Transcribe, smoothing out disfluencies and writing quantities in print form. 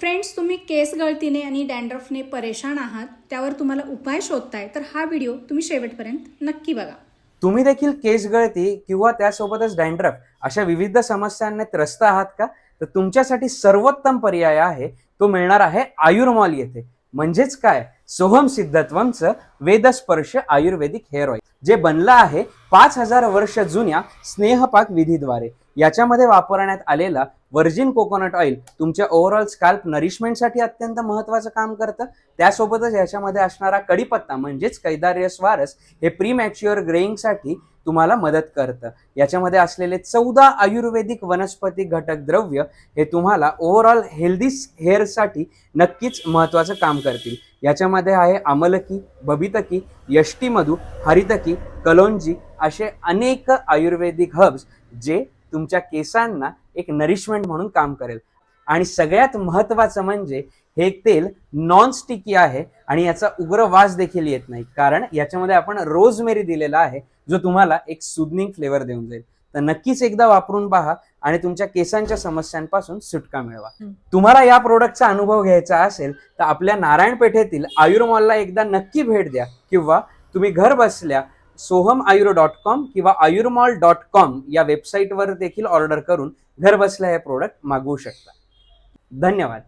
Friends, तुम्ही केस गळतीने आणि डॅन्ड्रफने परेशान आहात, त्यावर तुम्हाला उपाय शोधताय तर हा व्हिडिओ तुम्ही शेवटपर्यंत नक्की बघा. तुम्ही देखील केस गळती किंवा त्यासोबतच डॅन्ड्रफ अशा विविध समस्यांने त्रस्त आहात का? तर तुमच्यासाठी सर्वोत्तम पर्याय आहे तो मिळणार आहे आयुर्मॉल येथे. म्हणजेच काय, सोहम सिद्धत्वमचं वेदस्पर्श आयुर्वेदिक हेअर ऑइल, जे बनलं आहे 5000 वर्ष जुन्या स्नेहपाक विधीद्वारे. याच्यामध्ये वापरण्यात आलेला व्हर्जिन कोकोनट ऑइल तुमच्या ओव्हरऑल स्कॅल्प नरिशमेंटसाठी अत्यंत महत्त्वाचं काम करतं. त्यासोबतच याच्यामध्ये असणारा कढीपत्ता म्हणजेच कैदारियस वारस हे प्री मॅच्युअर ग्रेइंगसाठी तुम्हाला मदत करतं. याच्यामध्ये असलेले 14 आयुर्वेदिक वनस्पती घटक द्रव्य हे तुम्हाला ओव्हरऑल हेल्दी हेअरसाठी नक्कीच महत्त्वाचं काम करतील. याच्यामध्ये आहे आमलकी, बबितकी, यष्टीमधू, हरितकी, कलोंजी असे अनेक आयुर्वेदिक हर्ब्स जे तुमच्या केसांना एक नरिशमेंट म्हणून काम करेल. आणि सगळ्यात महत्त्वाचं म्हणजे हे तेल नॉन स्टिकी आहे आणि याचा उग्र वास देखील येत नाही, कारण याच्यामध्ये आपण रोजमेरी दिलेला आहे जो तुम्हाला एक सुदनिंग फ्लेवर देऊन जाईल. तर नक्कीच एकदा वापरून पहा आणि तुमच्या केसांच्या समस्यांपासून सुटका मिळवा. तुम्हाला या प्रोडक्टचा अनुभव घ्यायचा असेल तर आपल्या नारायणपेठेतील आयुर्मॉलला एकदा नक्की भेट द्या, किंवा तुम्ही घर बसल्या sohamayuro.com किंवा ayurmall.com या वेबसाईटवर देखील ऑर्डर करून घर बसल्या हे प्रोडक्ट मागवू शकता. धन्यवाद.